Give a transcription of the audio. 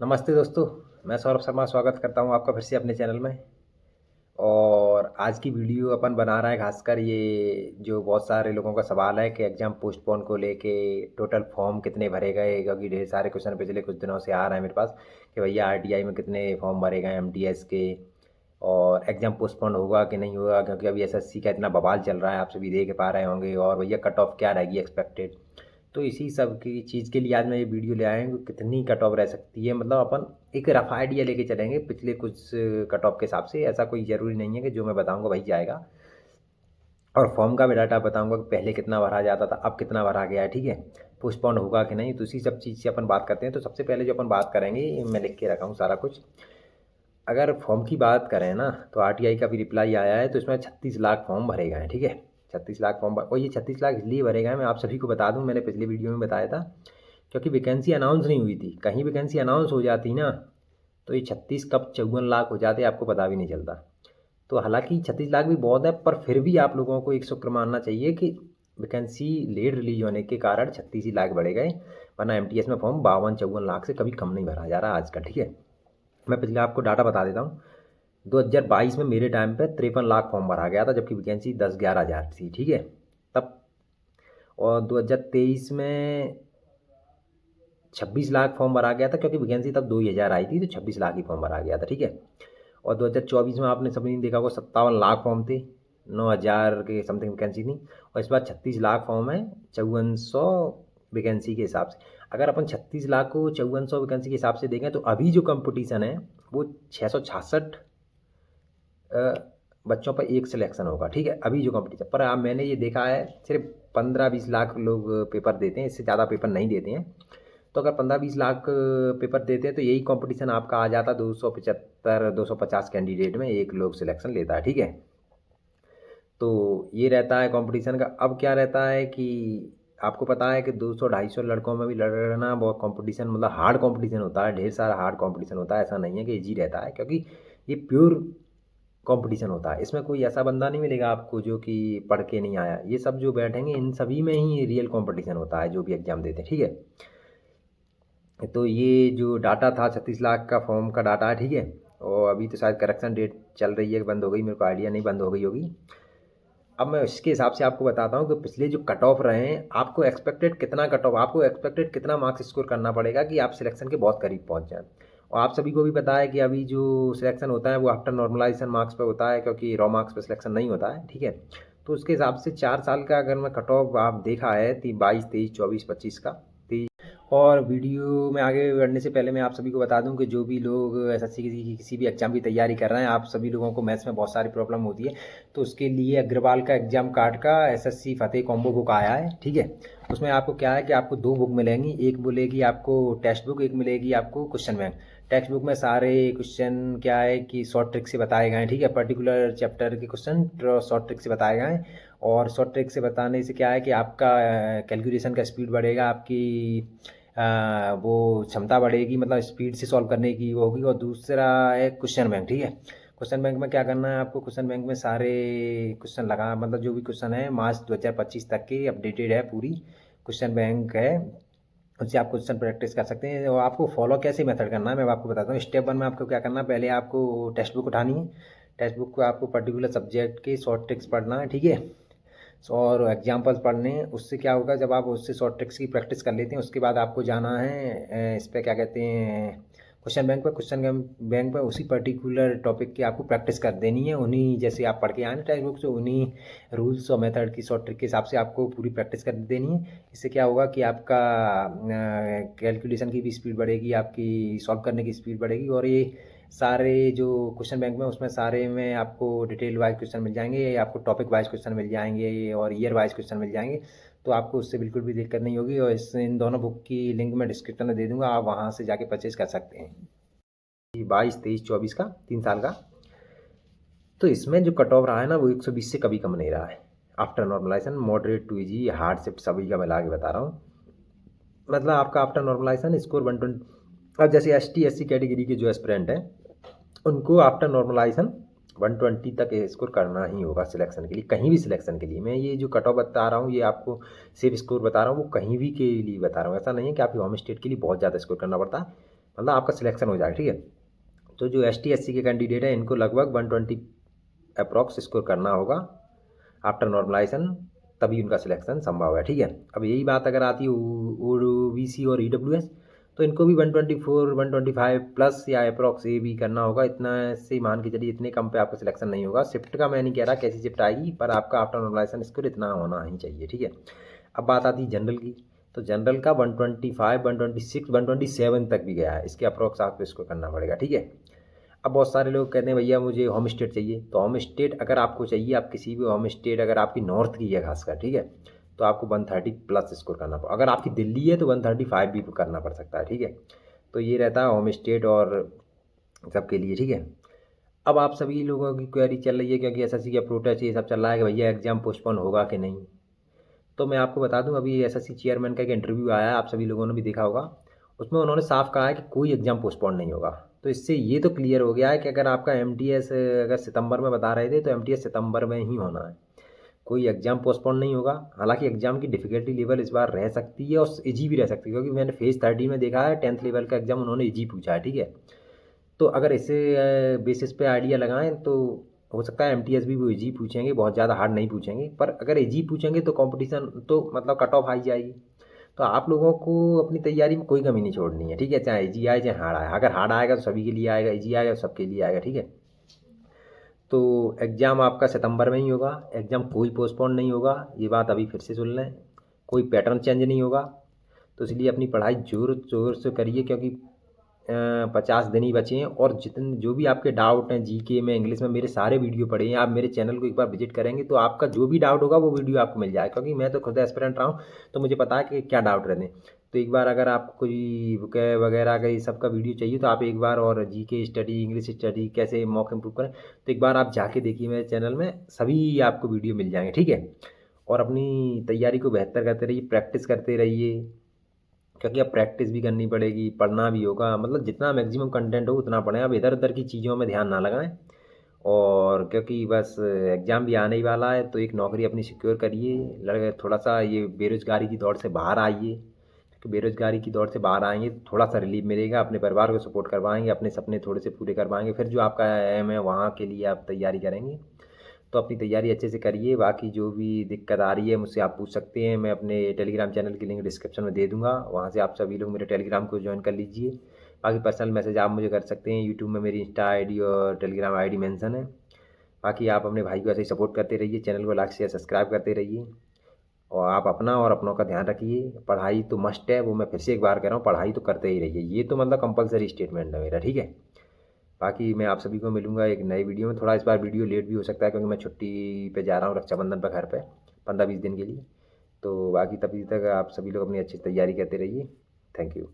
नमस्ते दोस्तों। मैं सौरभ शर्मा स्वागत करता हूं आपका फिर से अपने चैनल में। और आज की वीडियो अपन बना रहे हैं खासकर ये जो बहुत सारे लोगों का सवाल है कि एग्ज़ाम पोस्टपोन को लेके टोटल फॉर्म कितने भरे गए, क्योंकि ढेर सारे क्वेश्चन पिछले कुछ दिनों से आ रहे हैं मेरे पास कि भैया आरटीआई में कितने फॉर्म भरे गए एमटीएस के, और एग्ज़ाम पोस्टपोन होगा कि नहीं होगा, क्योंकि अभी एसएससी का इतना बवाल चल रहा है, आप सभी देख पा रहे होंगे। और भैया कट ऑफ क्या रहेगी एक्सपेक्टेड। तो इसी सब की चीज़ के लिए आज मैं ये वीडियो ले आया हूँ कि कितनी कट ऑफ रह सकती है। मतलब अपन एक रफ़ आइडिया लेके चलेंगे पिछले कुछ कट ऑफ के हिसाब से। ऐसा कोई ज़रूरी नहीं है कि जो मैं बताऊँगा वही जाएगा। और फॉर्म का भी डाटा बताऊँगा कि पहले कितना भरा जाता था, अब कितना भरा गया है, ठीक है। पोस्टपोन होगा कि नहीं, तो इसी सब चीज़ से अपन बात करते हैं। तो सबसे पहले जो अपन बात करेंगे, मैं लिख के रखा हूँ सारा कुछ। अगर फॉर्म की बात करें ना, तो आरटीआई का भी रिप्लाई आया है, तो इसमें 36 लाख फॉर्म भरे गए हैं, ठीक है। 36 लाख फॉर्म, और ये 36 लाख इसलिए भरे गए हैं, मैं आप सभी को बता दूं, मैंने पिछले वीडियो में बताया था, क्योंकि वैकेंसी अनाउंस नहीं हुई थी। कहीं वैकेंसी अनाउंस हो जाती ना, तो ये 36 कब 54 लाख हो जाते आपको पता भी नहीं चलता। तो हालांकि 36 लाख भी बहुत है, पर फिर भी आप लोगों को एक शुक्र मानना चाहिए कि वैकेंसी लेट रिलीज होने के कारण 36 ही लाख बढ़े गए, वरना एमटीएस में फॉर्म 52-54 लाख से कभी कम नहीं भरा जा रहा आजकल, ठीक है। मैं पिछले आपको डाटा बता देता हूँ। 2022 में मेरे टाइम पे 53 लाख फॉर्म भरा गया था, जबकि वैकेंसी 10-11 हज़ार थी, ठीक है तब। और 2023 में 26 लाख फॉर्म भरा गया था, क्योंकि वैकेंसी तब 2 ही हज़ार आई थी, तो 26 लाख ही फॉर्म भरा गया था, ठीक है। और 2024 में आपने सभी ने देखा होगा 57 लाख फॉर्म थे, 9 हज़ार के समथिंग वैकेंसी थी। और इस बार 36 लाख फॉर्म है 5400 वैकेंसी के हिसाब से। अगर अपन 36 लाख को 5400 वैकेंसी के हिसाब से देखें, तो अभी जो कंपटीशन है वो 666 बच्चों पर एक सिलेक्शन होगा, ठीक है। अभी जो कंपटीशन पर मैंने ये देखा है, सिर्फ 15-20 लाख लोग पेपर देते हैं, इससे ज़्यादा पेपर नहीं देते हैं। तो अगर 15-20 लाख पेपर देते हैं, तो यही कंपटीशन आपका आ जाता 275-250 कैंडिडेट में एक लोग सिलेक्शन लेता है, ठीक है। तो ये रहता है कंपटीशन का। अब क्या रहता है कि आपको पता है कि 200-250 लड़कों में भी लड़ना बहुत कंपटीशन, मतलब हार्ड कंपटीशन होता है, ढेर सारा हार्ड कंपटीशन होता है। ऐसा नहीं है कि इजी रहता है, क्योंकि ये प्योर कंपटीशन होता है। इसमें कोई ऐसा बंदा नहीं मिलेगा आपको जो कि पढ़ के नहीं आया। ये सब जो बैठेंगे इन सभी में ही रियल कंपटीशन होता है, जो भी एग्ज़ाम देते हैं, ठीक है। तो ये जो डाटा था 36 लाख का फॉर्म का डाटा है, ठीक है। और अभी तो शायद करेक्शन डेट चल रही है, बंद हो गई, मेरे को आइडिया नहीं, बंद हो गई होगी। अब मैं इसके हिसाब से आपको बताता हूँ कि पिछले जो कट ऑफ रहे हैं, आपको एक्सपेक्टेड कितना कट ऑफ, आपको एक्सपेक्टेड कितना मार्क्स स्कोर करना पड़ेगा कि आप सिलेक्शन के बहुत करीब पहुँच जाएँ। और आप सभी को भी पता है कि अभी जो सिलेक्शन होता है वो आफ्टर नॉर्मलाइजेशन मार्क्स पे होता है, क्योंकि रॉ मार्क्स पे सिलेक्शन नहीं होता है, ठीक है। तो उसके हिसाब से 4 साल का अगर मैं कट ऑफ आप देखा है 22, 23, 24, 25 का। और वीडियो में आगे बढ़ने से पहले मैं आप सभी को बता दूं कि जो भी लोग एसएससी की किसी भी एग्ज़ाम की तैयारी कर रहे हैं, आप सभी लोगों को मैथ्स में बहुत सारी प्रॉब्लम होती है। तो उसके लिए अग्रवाल का एग्जाम कार्ड का एसएससी फतेह कॉम्बो बुक आया है, ठीक है। उसमें आपको क्या है कि आपको 2 बुक मिलेंगी, एक मिलेगी आपको टेक्स्ट बुक, एक मिलेगी आपको क्वेश्चन बैंक। टेक्स्ट बुक में सारे क्वेश्चन क्या है कि शॉर्ट ट्रिक से बताए गए हैं, ठीक है। पर्टिकुलर चैप्टर के क्वेश्चन शॉर्ट ट्रिक से बताए गए हैं। और शॉर्ट ट्रिक से बताने से क्या है कि आपका कैलकुलेशन का स्पीड बढ़ेगा, आपकी वो क्षमता बढ़ेगी, मतलब स्पीड से सॉल्व करने की वो होगी। और दूसरा है क्वेश्चन बैंक, ठीक है। क्वेश्चन बैंक में क्या करना है आपको, क्वेश्चन बैंक में सारे क्वेश्चन लगा, मतलब जो भी क्वेश्चन है मार्च 2025 तक की अपडेटेड है, पूरी क्वेश्चन बैंक है, उससे आप क्वेश्चन प्रैक्टिस कर सकते हैं। और आपको फॉलो कैसे मेथड करना है मैं आपको बताता हूँ। स्टेप 1 में आपको क्या करना है, पहले आपको टेक्स्ट बुक उठानी है। टेक्स्ट बुक को आपको पर्टिकुलर सब्जेक्ट के शॉर्ट ट्रिक्स पढ़ना है, ठीक है। और एग्जाम्पल्स पढ़ने हैं। उससे क्या होगा, जब आप उससे शॉर्ट ट्रिक्स की प्रैक्टिस कर लेते हैं, उसके बाद आपको जाना है इस पर क्या कहते हैं, क्वेश्चन बैंक पर। क्वेश्चन बैंक पर उसी पर्टिकुलर टॉपिक की आपको प्रैक्टिस कर देनी है, उन्हीं जैसे आप पढ़ के आए टेक्स्ट बुक से, उन्हीं रूल्स और मेथड की शॉर्ट ट्रिक के हिसाब से आपको पूरी प्रैक्टिस कर देनी है। इससे क्या होगा कि आपका कैलकुलेशन की भी स्पीड बढ़ेगी, आपकी सॉल्व करने की स्पीड बढ़ेगी। और ये सारे जो क्वेश्चन बैंक में, उसमें सारे में आपको डिटेल वाइज क्वेश्चन मिल जाएंगे, आपको टॉपिक वाइज क्वेश्चन मिल जाएंगे, और ईयर वाइज क्वेश्चन मिल जाएंगे। तो आपको उससे बिल्कुल भी दिक्कत नहीं होगी। और इन दोनों बुक की लिंक मैं डिस्क्रिप्शन में दे दूंगा, आप वहाँ से जाके परचेज कर सकते हैं। 22, 23, 24 का 3 साल का। तो इसमें जो कट ऑफ रहा है ना, वो 120 से कभी कम नहीं रहा है। After normalisation moderate to easy hard shift सभी का मिला के बता रहा हूँ। मतलब आपका आफ्टर नॉर्मलाइजेशन स्कोर 120। अब जैसे ST SC कैटेगरी के जो एस्पिरेंट हैं, उनको आफ्टर नॉर्मलाइजेशन 120 तक स्कोर करना ही होगा सिलेक्शन के लिए, कहीं भी सिलेक्शन के लिए। मैं ये जो कट ऑफ बता रहा हूँ, ये आपको सेफ स्कोर बता रहा हूँ, वो कहीं भी के लिए बता रहा हूँ। ऐसा नहीं है कि आपकी होम स्टेट के लिए बहुत ज़्यादा स्कोर करना पड़ता है। मतलब आपका सिलेक्शन हो जाएगा, ठीक है। तो जो ST SC के कैंडिडेट हैं इनको लगभग 120 अप्रॉक्स स्कोर करना होगा आफ्टर नॉर्मलाइजेशन, तभी उनका सिलेक्शन संभव है, ठीक है। अब यही बात अगर आती है OBC और EWS, तो इनको भी 124 125 प्लस या अप्रॉक्स ये भी करना होगा। इतना से मान के चलिए, इतने कम पे आपका सिलेक्शन नहीं होगा। शिफ्ट का मैं नहीं कह रहा कैसी शिफ्ट आएगी, पर आपका आफ्टर नॉर्मलाइजेशन स्कोर इतना होना ही चाहिए, ठीक है। अब बात आती है जनरल की, तो जनरल का 125 126 127 तक भी गया है, इसके अप्रॉक्स आपको इसको करना पड़ेगा, ठीक है। अब बहुत सारे लोग कहते हैं भैया मुझे होम स्टेट चाहिए, तो होम स्टेट अगर आपको चाहिए, आप किसी भी होम स्टेट अगर आपकी नॉर्थ की है खासकर, ठीक है, तो आपको 130 प्लस स्कोर करना पड़ा। अगर आपकी दिल्ली है तो 135 भी करना पड़ सकता है, ठीक है। तो ये रहता है होम स्टेट और सबके लिए, ठीक है। अब आप सभी लोगों की क्वेरी चल रही है, क्योंकि SSC का प्रोटेस्ट ये सब चल रहा है कि भैया एग्ज़ाम पोस्टपोन होगा कि नहीं। तो मैं आपको बता दूं, अभी SSC चेयरमैन का एक इंटरव्यू आया है, आप सभी लोगों ने भी देखा होगा। उसमें उन्होंने साफ कहा है कि कोई एग्ज़ाम पोस्टपोन नहीं होगा। तो इससे ये तो क्लियर हो गया है कि अगर आपका MTS अगर सितंबर में बता रहे थे, तो MTS सितंबर में ही होना है, कोई एग्ज़ाम पोस्टपोन नहीं होगा। हालांकि एग्ज़ाम की डिफ़िकल्टी लेवल इस बार रह सकती है और इजी भी रह सकती है, क्योंकि मैंने फेज़ 13 में देखा है 10th लेवल का एग्ज़ाम उन्होंने इजी पूछा है, ठीक है। तो अगर इसे बेसिस पे आइडिया लगाएं तो हो सकता है MTS भी वो इजी पूछेंगे, बहुत ज़्यादा हार्ड नहीं पूछेंगे। पर अगर इजी पूछेंगे तो कंपटीशन तो मतलब कट ऑफ हाई जाएगी। तो आप लोगों को अपनी तैयारी में कोई कमी नहीं छोड़नी है, ठीक है। चाहे इजी आए चाहे हार्ड आए, अगर हार्ड आएगा तो सभी के लिए आएगा, इजी आएगा तो सबके लिए आएगा, ठीक है। तो एग्ज़ाम आपका सितंबर में ही होगा, एग्ज़ाम कोई पोस्टपोन नहीं होगा, ये बात अभी फिर से सुन लें। कोई पैटर्न चेंज नहीं होगा। तो इसलिए अपनी पढ़ाई ज़ोर ज़ोर से करिए, क्योंकि 50 दिन ही बचे हैं। और जितने जो भी आपके डाउट हैं GK में, इंग्लिश में, मेरे सारे वीडियो पड़े हैं। आप मेरे चैनल को एक बार विजिट करेंगे तो आपका जो भी डाउट होगा वो वीडियो आपको मिल जाएगा, क्योंकि मैं तो खुद एस्पिरेंट रहा हूँ, तो मुझे पता है कि क्या डाउट रहते हैं। तो एक बार अगर आपको कोई बुक वगैरह का ये सब का वीडियो चाहिए तो आप एक बार, और GK स्टडी, इंग्लिश स्टडी कैसे मॉक इम्प्रूव करें, तो एक बार आप जाके देखिए मेरे चैनल में, सभी आपको वीडियो मिल जाएंगे, ठीक है। और अपनी तैयारी को बेहतर करते रहिए, प्रैक्टिस करते रहिए, क्योंकि अब प्रैक्टिस भी करनी पड़ेगी, पढ़ना भी होगा। मतलब जितना मैक्सिमम कंटेंट हो उतना पढ़ें, अब इधर उधर की चीज़ों में ध्यान ना लगाएं। और क्योंकि बस एग्ज़ाम भी आने ही वाला है, तो एक नौकरी अपनी सिक्योर करिए। लड़के थोड़ा सा ये बेरोज़गारी की दौड़ से बाहर आइए, क्योंकि बेरोज़गारी की दौड़ से बाहर आएंगे तो थोड़ा सा रिलीफ मिलेगा, अपने परिवार को सपोर्ट करवाएंगे, अपने सपने थोड़े से पूरे करवाएंगे, फिर जो आपका एम है वहाँ के लिए आप तैयारी करेंगे। तो अपनी तैयारी अच्छे से करिए। बाकी जो भी दिक्कत आ रही है मुझसे आप पूछ सकते हैं, मैं अपने टेलीग्राम चैनल की लिंक डिस्क्रिप्शन में दे दूँगा, वहाँ से आप सभी लोग मेरे टेलीग्राम को ज्वाइन कर लीजिए। बाकी पर्सनल मैसेज आप मुझे कर सकते हैं, यूट्यूब में मेरी इंस्टा ID और टेलीग्राम ID मेंशन है। बाकी आप अपने भाई को ऐसे ही सपोर्ट करते रहिए, चैनल को लाइक शेयर सब्सक्राइब करते रहिए, और आप अपना और अपनों का ध्यान रखिए। पढ़ाई तो मस्ट है, वो मैं फिर से एक बार कह रहा हूँ, पढ़ाई तो करते ही रहिए, ये तो मतलब कंपलसरी स्टेटमेंट है मेरा, ठीक है। बाकी मैं आप सभी को मिलूंगा एक नई वीडियो में। थोड़ा इस बार वीडियो लेट भी हो सकता है, क्योंकि मैं छुट्टी पे जा रहा हूँ रक्षाबंधन पर घर पे 15-20 दिन के लिए। तो बाकी तभी तक आप सभी लोग अपनी अच्छी तैयारी करते रहिए। Thank you.